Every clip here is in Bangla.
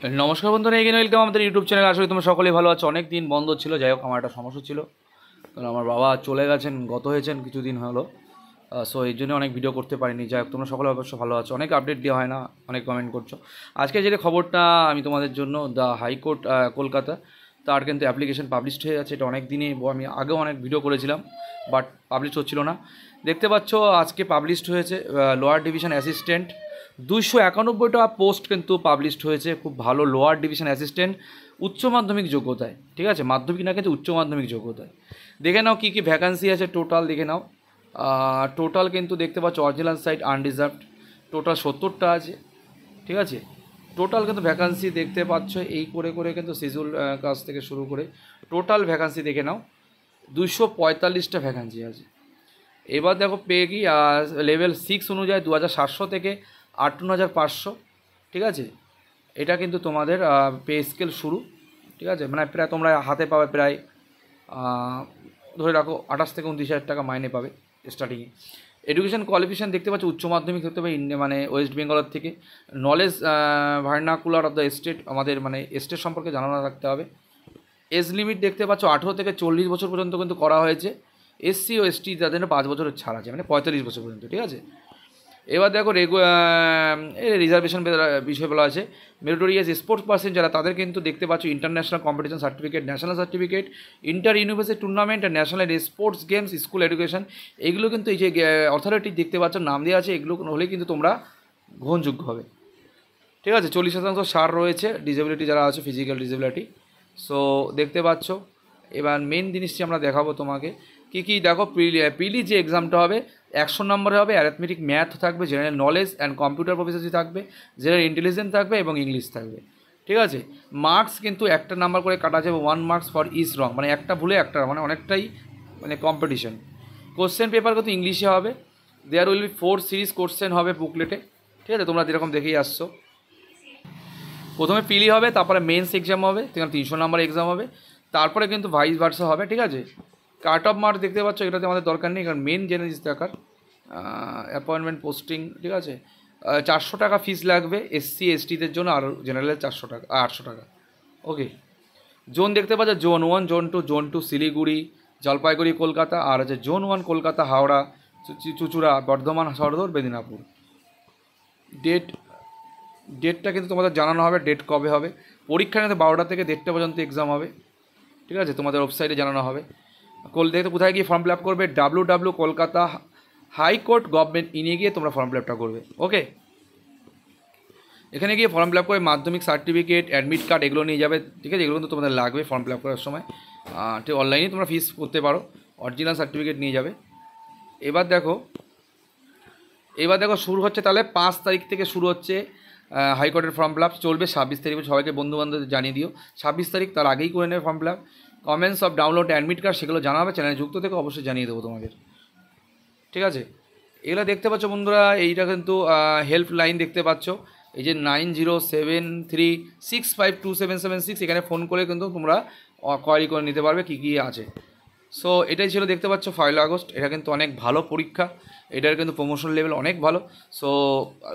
নমস্কার বন্ধুরা, এগেন ওয়েলকাম আমাদের ইউটিউব চ্যানেল। আসলে তোমরা সকলেই ভালো আছো। অনেক দিন বন্ধ ছিল, যাই হোক আমার একটা সমস্যা ছিল, কারণ আমার বাবা চলে গেছেন, গত হয়েছেন কিছুদিন হলো। সো এই জন্য অনেক ভিডিও করতে পারিনি। যাই হোক তোমরা সকলে অবশ্য ভালো আছো, অনেক আপডেট দেওয়া হয় না, অনেক কমেন্ট করছো। আজকে যে খবরটা আমি তোমাদের জন্য, দ্য হাইকোর্ট কলকাতা, তার কিন্তু অ্যাপ্লিকেশন পাবলিশড হয়ে গেছে। এটা অনেক দিনই, আমি আগেও অনেক ভিডিও করেছিলাম, বাট পাবলিশ হচ্ছিল না। দেখতে পাচ্ছ আজকে পাবলিশড হয়েছে। লোয়ার ডিভিশন অ্যাসিস্ট্যান্ট 291টা পোস্ট কিন্তু পাবলিশড হয়েছে। খুব ভালো লোয়ার ডিভিশন অ্যাসিস্ট্যান্ট, উচ্চ মাধ্যমিক যোগ্যতায়, ঠিক আছে, মাধ্যমিক না কিন্তু উচ্চ মাধ্যমিক যোগ্যতায়। দেখে নাও কী কী ভ্যাকান্সি আছে, টোটাল দেখে নাও। টোটাল কিন্তু দেখতে পাচ্ছ অরিজিনাল সাইট আনরিজার্ভড, টোটাল 70টা আছে, ঠিক আছে। টোটাল কিন্তু ভ্যাকান্সি দেখতে পাচ্ছ, এই করে করে কিন্তু সিজুল কাজ থেকে শুরু করে টোটাল ভ্যাকান্সি দেখে নাও, 245টা ভ্যাকান্সি আছে। এবার দেখো পে কি, লেভেল 6 অনুযায়ী 2700 থেকে 58,500, ঠিক আছে। এটা কিন্তু তোমাদের পে স্কেল শুরু, ঠিক আছে। মানে প্রায় তোমরা হাতে পাবে প্রায় ধরে রাখো 28 থেকে 29,000 টাকা মাইনে পাবে স্টার্টিংয়ে। এডুকেশন কোয়ালিফিকেশান দেখতে পাচ্ছ উচ্চ মাধ্যমিক হতে হবে, মানে ওয়েস্ট বেঙ্গলের থেকে। Knowledge vernacular of the state, আমাদের মানে স্টেট সম্পর্কে জানানো রাখতে হবে। এজ লিমিট দেখতে পাচ্ছ 18 থেকে 40 বছর পর্যন্ত কিন্তু করা হয়েছে। এসসি ও এসটি তাদের জন্য 5 বছরের ছাড় আছে, মানে 45 বছর পর্যন্ত, ঠিক আছে। এবার দেখো রিজার্ভেশন বিষয় বলা আছে। মেরিটোরিয়াস স্পোর্টস পার্সন যারা, তাদের কিন্তু দেখতে পাচ্ছ international competition certificate, national certificate, inter university tournament আর national sports games, school education, এগুলো কিন্তু এই যে অথরিটি দেখতে পাচ্ছ নাম দেওয়া আছে, এগুলো হলেই কিন্তু তোমরা গ্রহণযোগ্য হবে, ঠিক আছে। 40% ছাড় রয়েছে ডিসেবিলিটি যারা আছে, ফিজিক্যাল ডিসেবিলিটি। সো দেখতে পাচ্ছ। এবার মেন জিনিসটি আমরা দেখাবো তোমাকে কী কী। দেখো পিলি যে এক্সামটা হবে 100 নম্বরে হবে। অ্যারিথমেটিক, ম্যাথ থাকবে, general knowledge and computer proficiency থাকবে, জেনারেল ইন্টেলিজেন্স থাকবে এবং ইংলিশ থাকবে, ঠিক আছে। মার্কস কিন্তু একটা নাম্বার করে কাটা যাবে, 1 মার্কস ফর ইচ রং, মানে একটা ভুলে একটা, মানে অনেকটাই মানে কম্পিটিশন। কোশ্চেন পেপার কিন্তু ইংলিশে হবে। There will be 4 series question হবে বুকলেটে, ঠিক আছে। তোমরা যেরকম দেখেই আসছো, প্রথমে পিলি হবে, তারপরে মেন্স এক্সাম হবে, 300 নাম্বার এক্সাম হবে, তারপরে কিন্তু ভাইস ভার্সা হবে, ঠিক আছে। কাট অফ মার্কস দেখতে পাচ্ছ, এটাতে আমাদের দরকার নেই, কারণ মেন জেনে দিতে দরকার। অ্যাপয়েন্টমেন্ট পোস্টিং, ঠিক আছে। 400 টাকা ফিস লাগবে এসসি এসটিদের জন্য, আর জেনারেলের 400 টাকা, 800 টাকা, ওকে। জোন দেখতে পাচ্ছ, zone 1, zone 2, zone 2 Siliguri, Jalpaiguri, Kolkata, আর আছে জোন 1 কলকাতা, হাওড়া, চুচুড়া, বর্ধমান, সদর, মেদিনীপুর। ডেটটা কিন্তু তোমাদের জানানো হবে, ডেট কবে হবে। পরীক্ষা কিন্তু 12টা থেকে 1:30 পর্যন্ত এক্সাম হবে, ঠিক আছে। তোমাদের ওয়েবসাইটে জানানো হবে। দেখতে কোথায় গিয়ে ফর্ম ফিল আপ করবে, WW কলকাতা হাইকোর্ট গভর্নমেন্ট ইনে গিয়ে তোমরা ফর্ম ফিল আপটা করবে, ওকে। এখানে গিয়ে ফর্ম ফিল আপ করে মাধ্যমিক সার্টিফিকেট, অ্যাডমিট কার্ড এগুলো নিয়ে যাবে, ঠিক আছে। এগুলো কিন্তু তোমাদের লাগবে ফর্ম ফিল আপ করার সময়। ঠিক অনলাইনে তোমরা ফিস করতে পারো, অরিজিনাল সার্টিফিকেট নিয়ে যাবে। এবার দেখো শুরু হচ্ছে, তাহলে 5 তারিখ থেকে শুরু হচ্ছে হাইকোর্টের ফর্ম ফিল আপ, চলবে 26 তারিখ। সবাইকে বন্ধুবান্ধব জানিয়ে দিও 26 তারিখ, তার আগেই করে নেবে form fill up. Comments of download admit card সেগুলো জানাবে, চ্যানেলে যুক্ত থেকে অবশ্যই জানিয়ে দেবো তোমাদের, ঠিক আছে। এগুলো দেখতে পাচ্ছ বন্ধুরা, এইটা কিন্তু হেল্প লাইন দেখতে পাচ্ছ, এই যে 9073652776, এখানে ফোন করে কিন্তু তোমরা কোয়ারি করে নিতে পারবে কী কী আছে। সো এটাই ছিল, দেখতে পাচ্ছ 1 আগস্ট। এটা কিন্তু অনেক ভালো পরীক্ষা, এটার কিন্তু প্রমোশন লেভেল অনেক ভালো। সো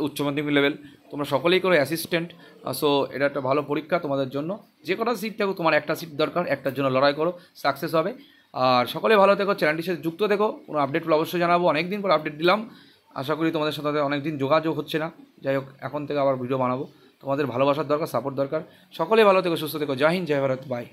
উচ্চ মাধ্যমিক লেভেল তোমরা সকলেই করো অ্যাসিস্ট্যান্ট। সো এটা একটা ভালো পরীক্ষা তোমাদের জন্য। যে কটা সিট থাকো, তোমার একটা সিট দরকার, একটার জন্য লড়াই করো, সাকসেস হবে। আর সকলে ভালো থেকো, চ্যানেলটির সাথে যুক্ত থেকো, কোনো আপডেটগুলো অবশ্যই জানাবো। অনেক দিন পর আপডেট দিলাম, আশা করি তোমাদের সাথে অনেক দিন যোগাযোগ হচ্ছে না। যাই হোক, এখন থেকে আবার ভিডিও বানাবো। তোমাদের ভালোবাসার দরকার, সাপোর্ট দরকার। সকলে ভালো থেকো, সুস্থ থেকো। জয় হিন্দ, জয় ভারত, বাই।